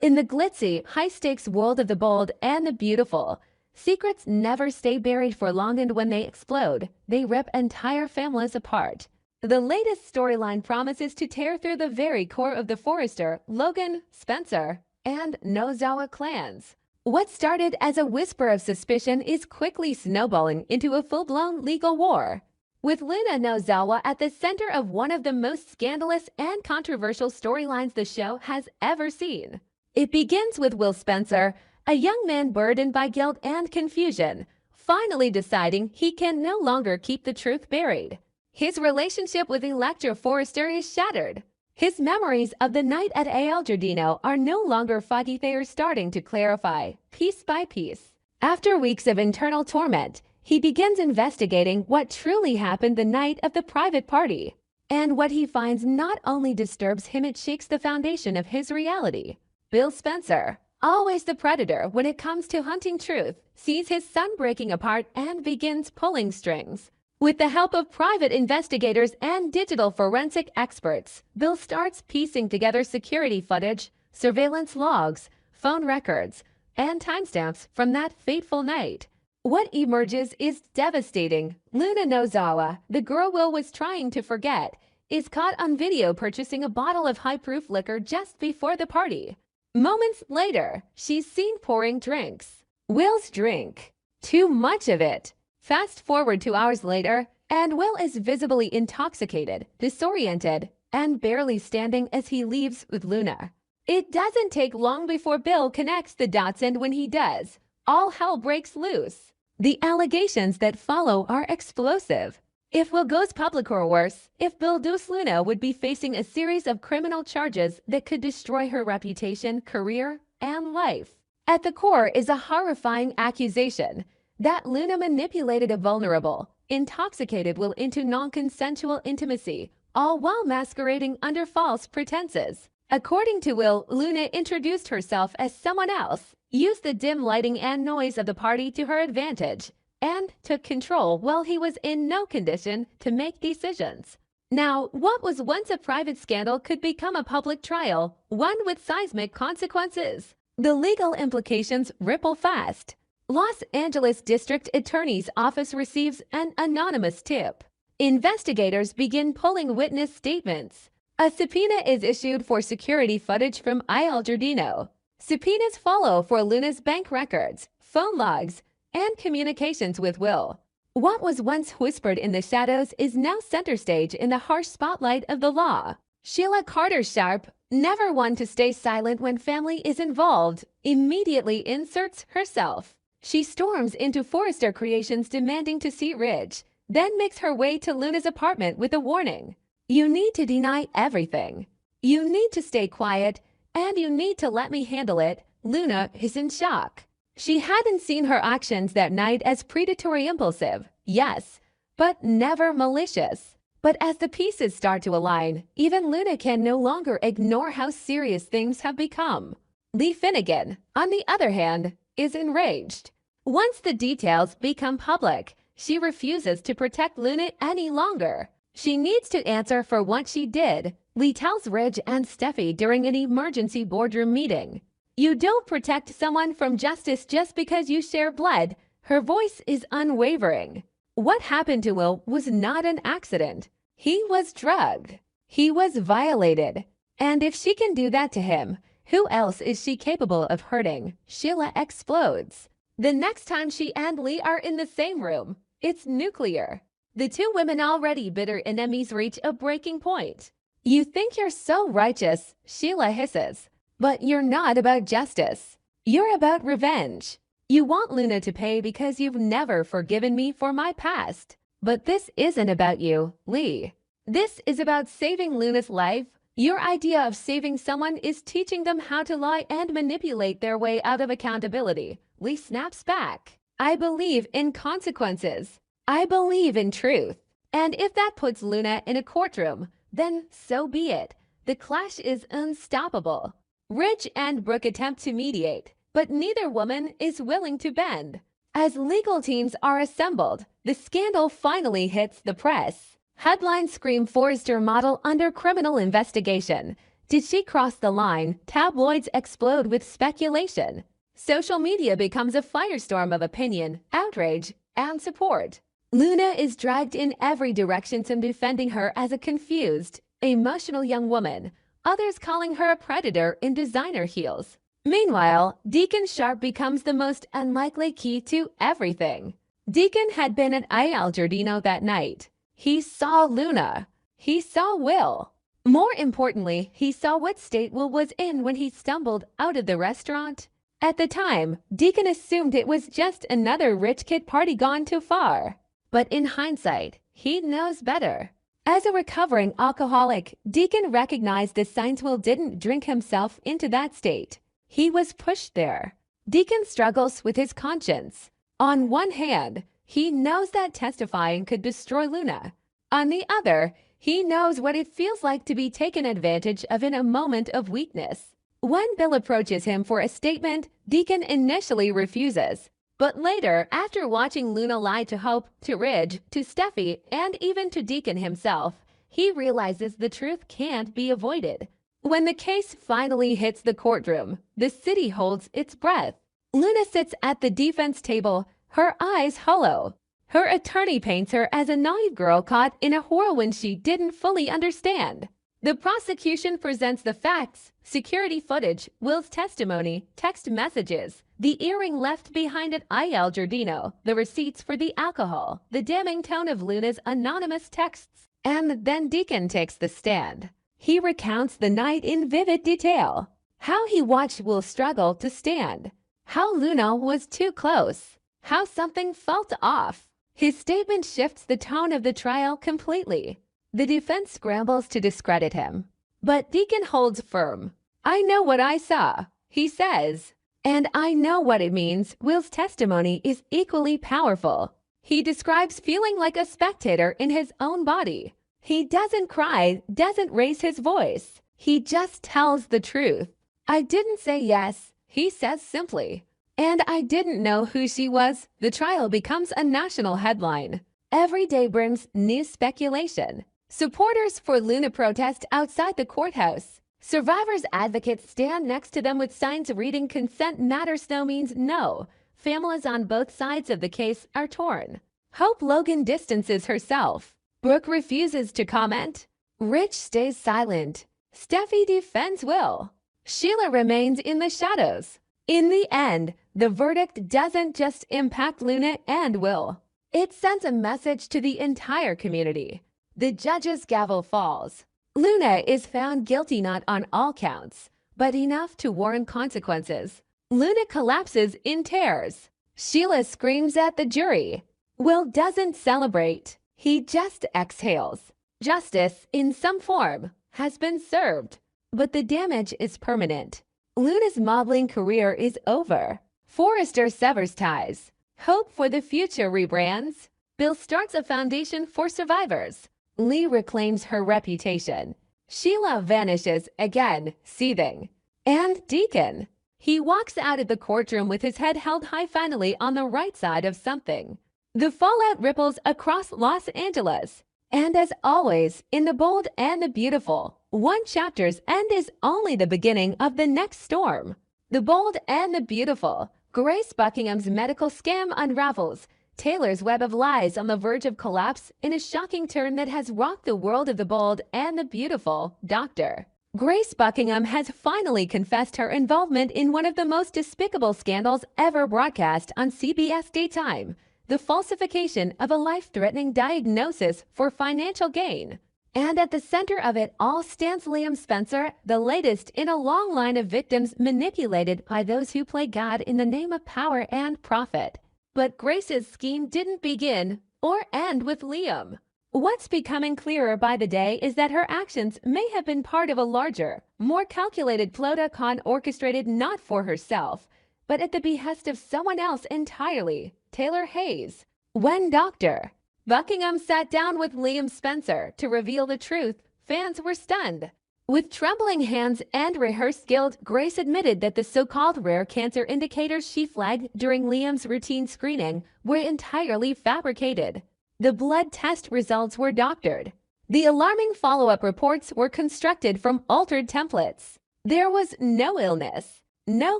In the glitzy, high-stakes world of the bold and the beautiful, secrets never stay buried for long, and when they explode, they rip entire families apart. The latest storyline promises to tear through the very core of the Forrester, Logan, Spencer, and Nozawa clans. What started as a whisper of suspicion is quickly snowballing into a full-blown legal war, with Luna Nozawa at the center of one of the most scandalous and controversial storylines the show has ever seen. It begins with Will Spencer, a young man burdened by guilt and confusion, finally deciding he can no longer keep the truth buried. His relationship with Electra Forrester is shattered. His memories of the night at El Giardino are no longer foggy, they are starting to clarify, piece by piece. After weeks of internal torment, he begins investigating what truly happened the night of the private party. And what he finds not only disturbs him, it shakes the foundation of his reality. Bill Spencer, always the predator when it comes to hunting truth, sees his son breaking apart and begins pulling strings. With the help of private investigators and digital forensic experts, Bill starts piecing together security footage, surveillance logs, phone records, and timestamps from that fateful night. What emerges is devastating. Luna Nozawa, the girl Will was trying to forget, is caught on video purchasing a bottle of high-proof liquor just before the party. Moments later, she's seen pouring drinks. Will's drink. Too much of it. Fast forward 2 hours later, and Will is visibly intoxicated, disoriented, and barely standing as he leaves with Luna. It doesn't take long before Bill connects the dots, and when he does, all hell breaks loose. The allegations that follow are explosive. If Will goes public, or worse, if Bill does, Luna would be facing a series of criminal charges that could destroy her reputation, career, and life. At the core is a horrifying accusation that Luna manipulated a vulnerable, intoxicated Will into non-consensual intimacy, all while masquerading under false pretenses. According to Will, Luna introduced herself as someone else, used the dim lighting and noise of the party to her advantage, and took control while he was in no condition to make decisions. Now, what was once a private scandal could become a public trial, one with seismic consequences. The legal implications ripple fast. Los Angeles District Attorney's Office receives an anonymous tip. Investigators begin pulling witness statements. A subpoena is issued for security footage from El Giardino. Subpoenas follow for Luna's bank records, phone logs, and communications with Will. What was once whispered in the shadows is now center stage in the harsh spotlight of the law. Sheila Carter Sharp, never one to stay silent when family is involved, immediately inserts herself. She storms into Forrester Creations demanding to see Ridge, then makes her way to Luna's apartment with a warning. You need to deny everything. You need to stay quiet, and you need to let me handle it. Luna is in shock. She hadn't seen her actions that night as predatory, impulsive, yes, but never malicious. But as the pieces start to align, even Luna can no longer ignore how serious things have become. Lee Finnegan, on the other hand, is enraged. Once the details become public, she refuses to protect Luna any longer. She needs to answer for what she did, Lee tells Ridge and Steffi during an emergency boardroom meeting. You don't protect someone from justice just because you share blood. Her voice is unwavering. What happened to Will was not an accident. He was drugged. He was violated. And if she can do that to him, who else is she capable of hurting? Sheila explodes. The next time she and Lee are in the same room, it's nuclear. The two women, already bitter enemies, reach a breaking point. You think you're so righteous, Sheila hisses, but you're not about justice. You're about revenge. You want Luna to pay because you've never forgiven me for my past. But this isn't about you, Lee. This is about saving Luna's life. Your idea of saving someone is teaching them how to lie and manipulate their way out of accountability. Lee snaps back. I believe in consequences. I believe in truth. And if that puts Luna in a courtroom, then so be it. The clash is unstoppable. Ridge and Brooke attempt to mediate, but neither woman is willing to bend. As legal teams are assembled, the scandal finally hits the press. Headlines scream Forrester model under criminal investigation. Did she cross the line? Tabloids explode with speculation. Social media becomes a firestorm of opinion, outrage, and support. Luna is dragged in every direction, some defending her as a confused, emotional young woman, others calling her a predator in designer heels. Meanwhile, Deacon Sharp becomes the most unlikely key to everything. Deacon had been at Il Giardino that night. He saw Luna. He saw Will. More importantly, he saw what state Will was in when he stumbled out of the restaurant. At the time, Deacon assumed it was just another rich kid party gone too far. But in hindsight, he knows better. As a recovering alcoholic, Deacon recognized the signs Will didn't drink himself into that state. He was pushed there. Deacon struggles with his conscience. On one hand, he knows that testifying could destroy Luna. On the other, he knows what it feels like to be taken advantage of in a moment of weakness. When Bill approaches him for a statement, Deacon initially refuses. But later, after watching Luna lie to Hope, to Ridge, to Steffi, and even to Deacon himself, he realizes the truth can't be avoided. When the case finally hits the courtroom, the city holds its breath. Luna sits at the defense table, her eyes hollow. Her attorney paints her as a naive girl caught in a whirlwind she didn't fully understand. The prosecution presents the facts: security footage, Will's testimony, text messages, the earring left behind at Il Giardino, the receipts for the alcohol, the damning tone of Luna's anonymous texts. And then Deacon takes the stand. He recounts the night in vivid detail. How he watched Will struggle to stand. How Luna was too close. How something felt off. His statement shifts the tone of the trial completely. The defense scrambles to discredit him. But Deacon holds firm. "I know what I saw," he says. "And I know what it means." Will's testimony is equally powerful. He describes feeling like a spectator in his own body. He doesn't cry, doesn't raise his voice. He just tells the truth. "I didn't say yes," he says simply. "And I didn't know who she was." The trial becomes a national headline. Every day brings new speculation. Supporters for Luna protest outside the courthouse. Survivors' advocates stand next to them with signs reading "Consent matters no means no." Families on both sides of the case are torn. Hope Logan distances herself. Brooke refuses to comment. Rich stays silent. Steffi defends Will. Sheila remains in the shadows. In the end, the verdict doesn't just impact Luna and Will. It sends a message to the entire community. The judge's gavel falls. Luna is found guilty not on all counts, but enough to warrant consequences. Luna collapses in tears. Sheila screams at the jury. Will doesn't celebrate. He just exhales. Justice, in some form, has been served, but the damage is permanent. Luna's modeling career is over. Forrester severs ties. Hope for the future rebrands. Bill starts a foundation for survivors. Lee reclaims her reputation. Sheila vanishes again, seething. And Deacon. He walks out of the courtroom with his head held high, finally on the right side of something. The fallout ripples across Los Angeles. And as always, in The Bold and the Beautiful, one chapter's end is only the beginning of the next storm. The Bold and the Beautiful. Grace Buckingham's medical scam unravels. Taylor's web of lies on the verge of collapse in a shocking turn that has rocked the world of The Bold and the Beautiful. Doctor Grace Buckingham has finally confessed her involvement in one of the most despicable scandals ever broadcast on CBS daytime: the falsification of a life-threatening diagnosis for financial gain. And at the center of it all stands Liam Spencer, the latest in a long line of victims manipulated by those who play God in the name of power and profit. But Grace's scheme didn't begin or end with Liam. What's becoming clearer by the day is that her actions may have been part of a larger, more calculated con orchestrated not for herself, but at the behest of someone else entirely: Taylor Hayes. When Dr. Buckingham sat down with Liam Spencer to reveal the truth, fans were stunned. With trembling hands and rehearsed guilt, Grace admitted that the so-called rare cancer indicators she flagged during Liam's routine screening were entirely fabricated. The blood test results were doctored. The alarming follow-up reports were constructed from altered templates. There was no illness, no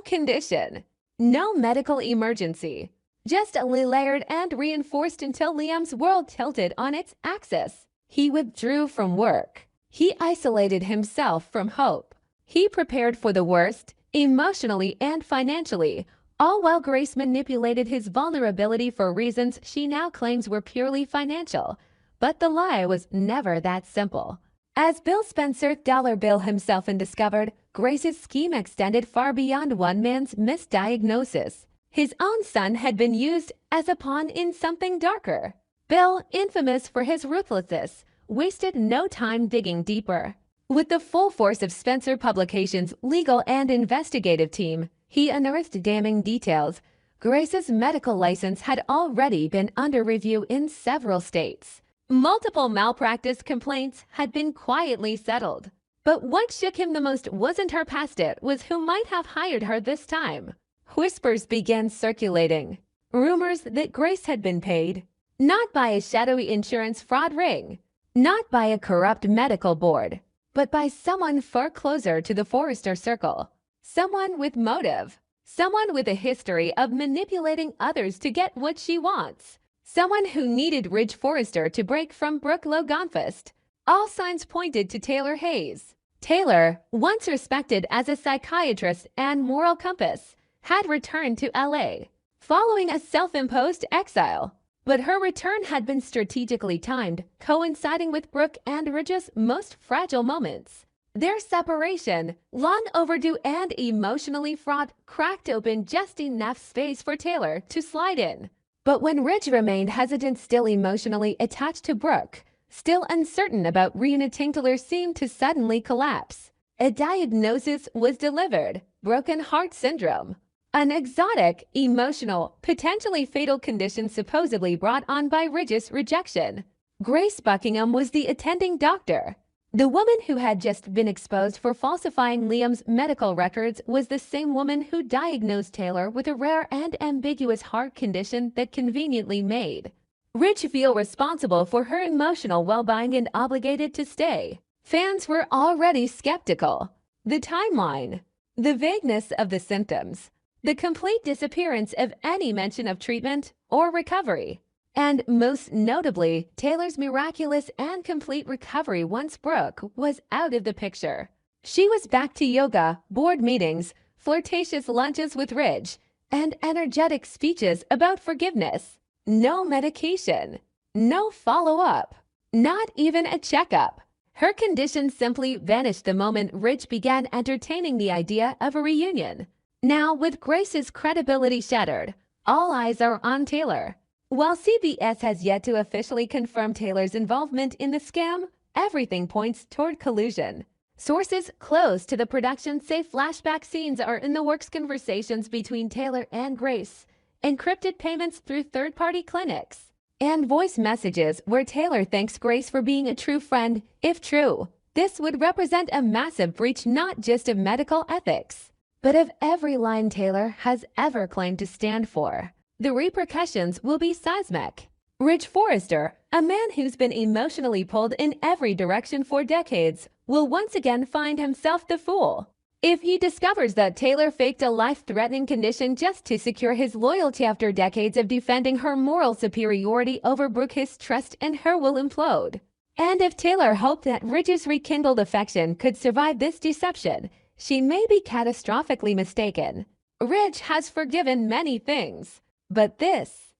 condition, no medical emergency, just layered and reinforced until Liam's world tilted on its axis. He withdrew from work. He isolated himself from hope. He prepared for the worst, emotionally and financially, all while Grace manipulated his vulnerability for reasons she now claims were purely financial. But the lie was never that simple. As Bill Spencer, Dollar Bill himself, discovered, Grace's scheme extended far beyond one man's misdiagnosis. His own son had been used as a pawn in something darker. Bill, infamous for his ruthlessness, wasted no time digging deeper. With the full force of Spencer Publications' legal and investigative team, he unearthed damning details. Grace's medical license had already been under review in several states. Multiple malpractice complaints had been quietly settled. But what shook him the most wasn't her past, it was who might have hired her this time. Whispers began circulating. Rumors that Grace had been paid, not by a shadowy insurance fraud ring, not by a corrupt medical board, but by someone far closer to the Forrester circle. Someone with motive. Someone with a history of manipulating others to get what she wants. Someone who needed Ridge Forrester to break from Brooke Logonfest. All signs pointed to Taylor Hayes. Taylor, once respected as a psychiatrist and moral compass, had returned to LA, following a self-imposed exile. But her return had been strategically timed, coinciding with Brooke and Ridge's most fragile moments. Their separation, long overdue and emotionally fraught, cracked open just enough space for Taylor to slide in. But when Ridge remained hesitant, still emotionally attached to Brooke, still uncertain about reuniting, Taylor seemed to suddenly collapse. A diagnosis was delivered: broken heart syndrome. An exotic, emotional, potentially fatal condition supposedly brought on by Ridge's rejection. Grace Buckingham was the attending doctor. The woman who had just been exposed for falsifying Liam's medical records was the same woman who diagnosed Taylor with a rare and ambiguous heart condition that conveniently made Ridge feel responsible for her emotional well-being and obligated to stay. Fans were already skeptical. The timeline, the vagueness of the symptoms, the complete disappearance of any mention of treatment or recovery, and most notably, Taylor's miraculous and complete recovery once Brooke was out of the picture. She was back to yoga, board meetings, flirtatious lunches with Ridge, and energetic speeches about forgiveness. No medication, no follow-up, not even a checkup. Her condition simply vanished the moment Ridge began entertaining the idea of a reunion. Now, with Grace's credibility shattered, all eyes are on Taylor. While CBS has yet to officially confirm Taylor's involvement in the scam, everything points toward collusion. Sources close to the production say flashback scenes are in the works, conversations between Taylor and Grace, encrypted payments through third-party clinics, and voice messages where Taylor thanks Grace for being a true friend. If true, this would represent a massive breach not just of medical ethics, but of every line Taylor has ever claimed to stand for. The repercussions will be seismic. Ridge Forrester, a man who's been emotionally pulled in every direction for decades, will once again find himself the fool. If he discovers that Taylor faked a life-threatening condition just to secure his loyalty after decades of defending her moral superiority over Brooke, his trust in her will implode. And if Taylor hoped that Ridge's rekindled affection could survive this deception, she may be catastrophically mistaken. Ridge has forgiven many things, but this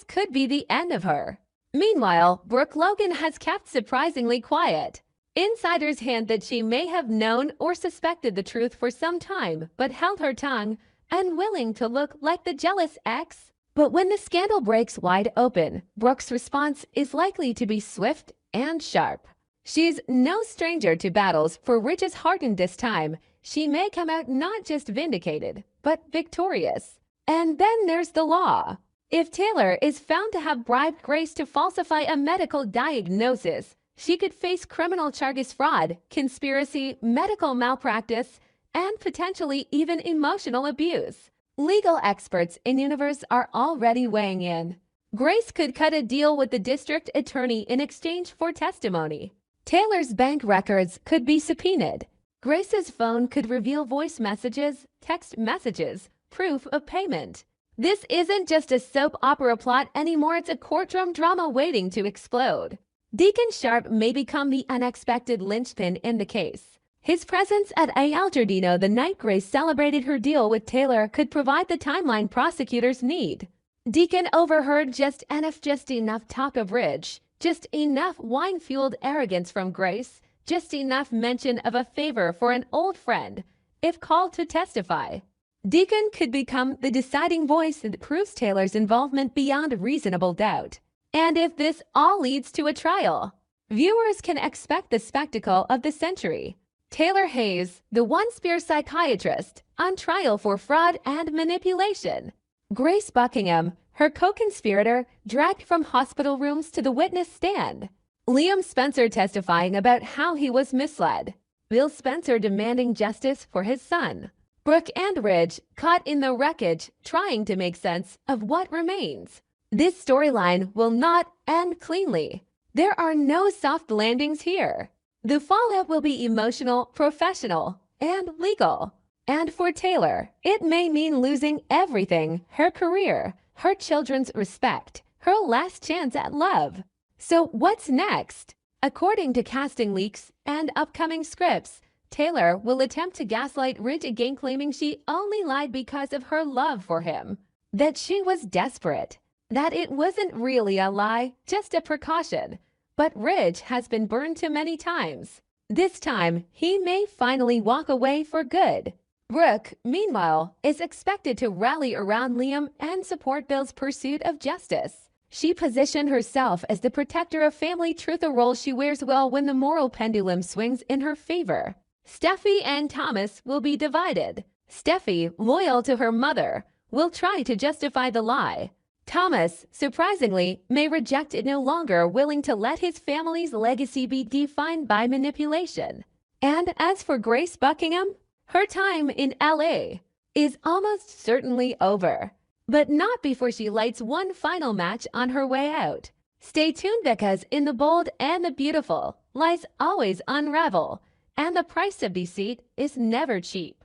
could be the end of her. Meanwhile, Brooke Logan has kept surprisingly quiet. Insiders hint that she may have known or suspected the truth for some time, but held her tongue, unwilling to look like the jealous ex. But when the scandal breaks wide open, Brooke's response is likely to be swift and sharp. She's no stranger to battles for Ridge's heart, and this time, she may come out not just vindicated, but victorious. And then there's the law. If Taylor is found to have bribed Grace to falsify a medical diagnosis, she could face criminal charges: fraud, conspiracy, medical malpractice, and potentially even emotional abuse. Legal experts in universe are already weighing in. Grace could cut a deal with the district attorney in exchange for testimony. Taylor's bank records could be subpoenaed. Grace's phone could reveal voice messages, text messages, proof of payment. This isn't just a soap opera plot anymore, it's a courtroom drama waiting to explode. Deacon Sharp may become the unexpected linchpin in the case. His presence at El Giardino the night Grace celebrated her deal with Taylor could provide the timeline prosecutors need. Deacon overheard just enough talk of Ridge, just enough wine-fueled arrogance from Grace, just enough mention of a favor for an old friend, if called to testify. Deacon could become the deciding voice that proves Taylor's involvement beyond reasonable doubt. And if this all leads to a trial, viewers can expect the spectacle of the century. Taylor Hayes, the once-peer psychiatrist, on trial for fraud and manipulation. Grace Buckingham, her co-conspirator, dragged from hospital rooms to the witness stand. Liam Spencer testifying about how he was misled. Bill Spencer demanding justice for his son. Brooke and Ridge caught in the wreckage, trying to make sense of what remains. This storyline will not end cleanly. There are no soft landings here. The fallout will be emotional, professional, and legal. And for Taylor, it may mean losing everything: her career, her children's respect, her last chance at love. So what's next? According to casting leaks and upcoming scripts, Taylor will attempt to gaslight Ridge again, claiming she only lied because of her love for him, that she was desperate, that it wasn't really a lie, just a precaution. But Ridge has been burned too many times. This time, he may finally walk away for good. Brooke, meanwhile, is expected to rally around Liam and support Bill's pursuit of justice. She positioned herself as the protector of family truth, a role she wears well when the moral pendulum swings in her favor. Steffi and Thomas will be divided. Steffi, loyal to her mother, will try to justify the lie. Thomas, surprisingly, may reject it, no longer willing to let his family's legacy be defined by manipulation. And as for Grace Buckingham, her time in LA is almost certainly over. But not before she lights one final match on her way out. Stay tuned, because in the bold and the beautiful lies always unravel, and the price of deceit is never cheap.